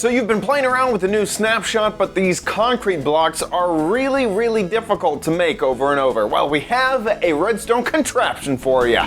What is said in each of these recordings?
So you've been playing around with the new snapshot, but these concrete blocks are really difficult to make over and over. Well, we have a redstone contraption for you.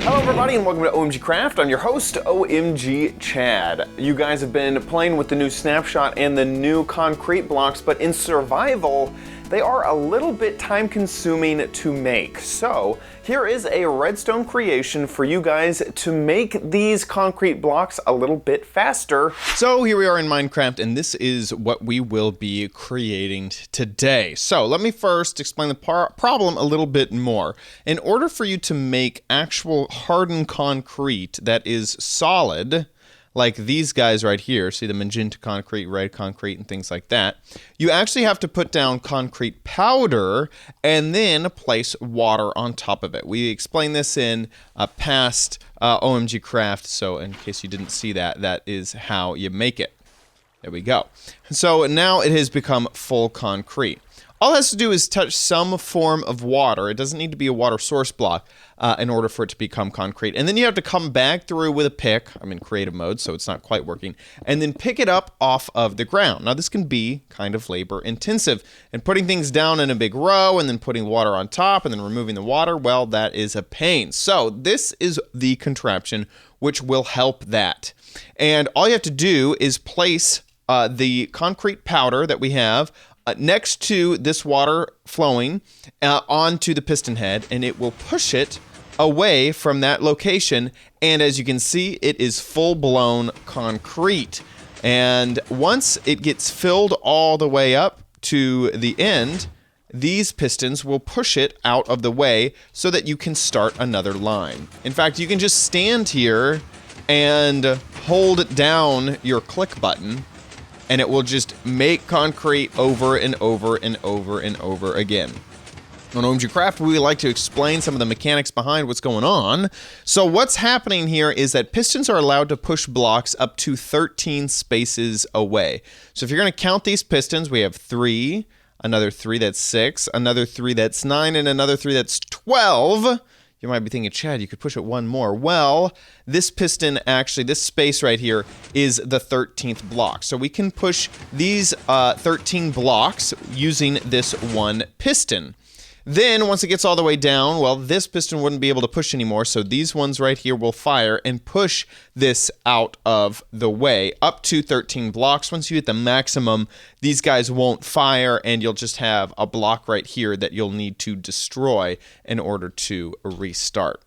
Hello everybody and welcome to OMGcraft. I'm your host, OMG Chad. You guys have been playing with the new snapshot and the new concrete blocks, but in survival, they are a little bit time consuming to make. So here is a redstone creation for you guys to make these concrete blocks a little bit faster. So here we are in Minecraft, and this is what we will be creating today. So let me first explain the problem a little bit more. In order for you to make actual hardened concrete that is solid, like these guys right here, see the magenta concrete, red concrete, and things like that, you actually have to put down concrete powder and then place water on top of it. We explained this in a past OMGcraft, so in case you didn't see that, that is how you make it. There we go. So now it has become full concrete. All it has to do is touch some form of water. It doesn't need to be a water source block in order for it to become concrete. And then you have to come back through with a pick. I'm in creative mode, so it's not quite working. And then pick it up off of the ground. Now, this can be kind of labor intensive. And putting things down in a big row and then putting water on top and then removing the water, well, that is a pain. So this is the contraption which will help that. And all you have to do is place the concrete powder that we have next to this water flowing onto the piston head, and it will push it away from that location. And as you can see, it is full-blown concrete. And once it gets filled all the way up to the end, these pistons will push it out of the way so that you can start another line. In fact, you can just stand here and hold down your click button, and it will just make concrete over and over and over and over again. On OMGcraft, we like to explain some of the mechanics behind what's going on. So what's happening here is that pistons are allowed to push blocks up to 13 spaces away. So if you're going to count these pistons, we have 3, another 3 that's 6, another 3 that's 9, and another 3 that's 12. You might be thinking, Chad, you could push it one more. Well, this piston, actually, this space right here is the 13th block. So we can push these 13 blocks using this one piston. Then, once it gets all the way down, well, this piston wouldn't be able to push anymore, so these ones right here will fire and push this out of the way, up to 13 blocks. Once you hit the maximum, these guys won't fire, and you'll just have a block right here that you'll need to destroy in order to restart.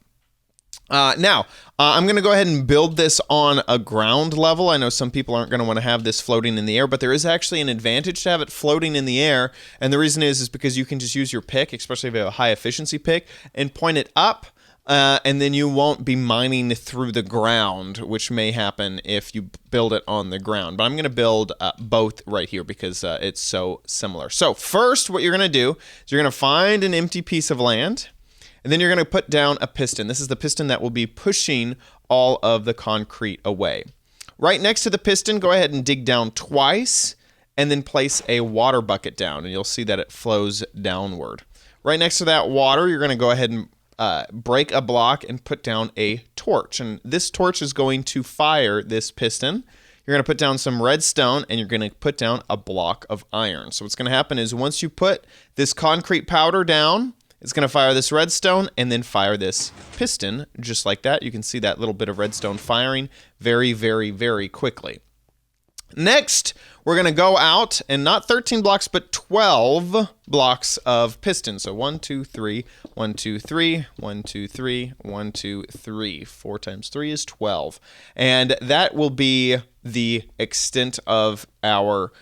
Now, I'm going to go ahead and build this on a ground level. I know some people aren't going to want to have this floating in the air, but there is actually an advantage to have it floating in the air. And the reason is because you can just use your pick, especially if you have a high efficiency pick, and point it up. And then you won't be mining through the ground, which may happen if you build it on the ground. But I'm going to build both right here because it's so similar. So first, what you're going to do is you're going to find an empty piece of land. And then you're going to put down a piston. This is the piston that will be pushing all of the concrete away. Right next to the piston, go ahead and dig down twice and then place a water bucket down, and you'll see that it flows downward. Right next to that water, you're going to go ahead and break a block and put down a torch. And this torch is going to fire this piston. You're going to put down some redstone, and you're going to put down a block of iron. So what's going to happen is once you put this concrete powder down, it's going to fire this redstone and then fire this piston just like that. You can see that little bit of redstone firing very quickly. Next, we're going to go out and not 13 blocks, but 12 blocks of piston. So 1, 2, 3, 1, 2, 3, 1, 2, 3, 1, 2, 3. 4 times 3 is 12. And that will be the extent of our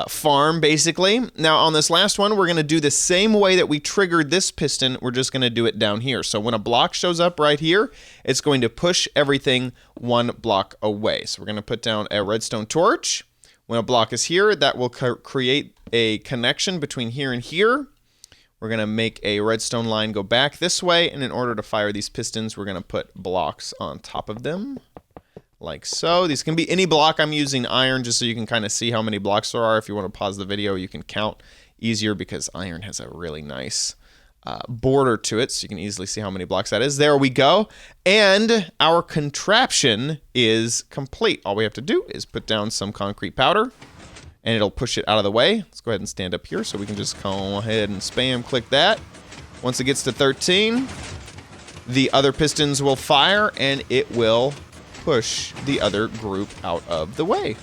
farm, basically. Now, on this last one, we're going to do the same way that we triggered this piston. We're just going to do it down here. So when a block shows up right here, it's going to push everything one block away. So we're going to put down a redstone torch. When a block is here, that will create a connection between here and here. We're going to make a redstone line go back this way, and in order to fire these pistons, we're going to put blocks on top of them. Like so. These can be any block. I'm using iron just so you can kind of see how many blocks there are. If you want to pause the video, you can count easier because iron has a really nice border to it, so you can easily see how many blocks that is. There we go. And our contraption is complete. All we have to do is put down some concrete powder, and it'll push it out of the way. Let's go ahead and stand up here so we can just go ahead and spam click that. Once it gets to 13, the other pistons will fire, and it will push the other group out of the way.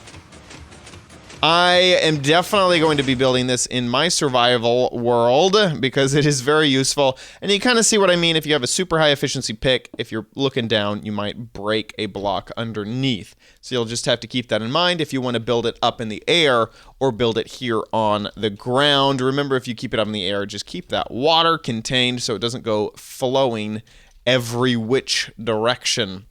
I am definitely going to be building this in my survival world because it is very useful. And you kind of see what I mean. If you have a super high efficiency pick, if you're looking down, you might break a block underneath. So you'll just have to keep that in mind if you want to build it up in the air or build it here on the ground. Remember, if you keep it up in the air, just keep that water contained so it doesn't go flowing every which direction.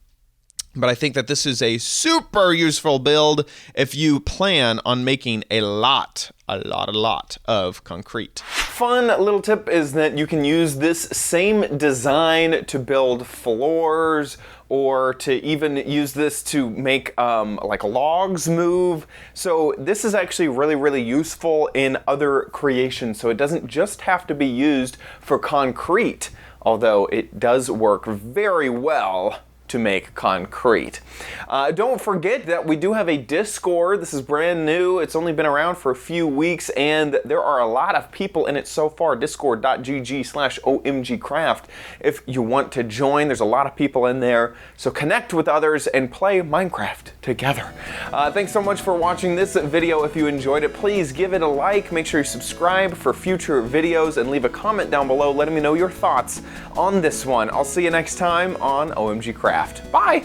But I think that this is a super useful build if you plan on making a lot of concrete. Fun little tip is that you can use this same design to build floors, or to even use this to make like logs move. So this is actually really useful in other creations. So it doesn't just have to be used for concrete, although it does work very well to make concrete. Don't forget that we do have a Discord. This is brand new. It's only been around for a few weeks, and there are a lot of people in it so far. Discord.gg/OMGcraft. If you want to join, there's a lot of people in there. So connect with others and play Minecraft together. Thanks so much for watching this video. If you enjoyed it, please give it a like. Make sure you subscribe for future videos and leave a comment down below letting me know your thoughts on this one. I'll see you next time on OMGcraft. Bye!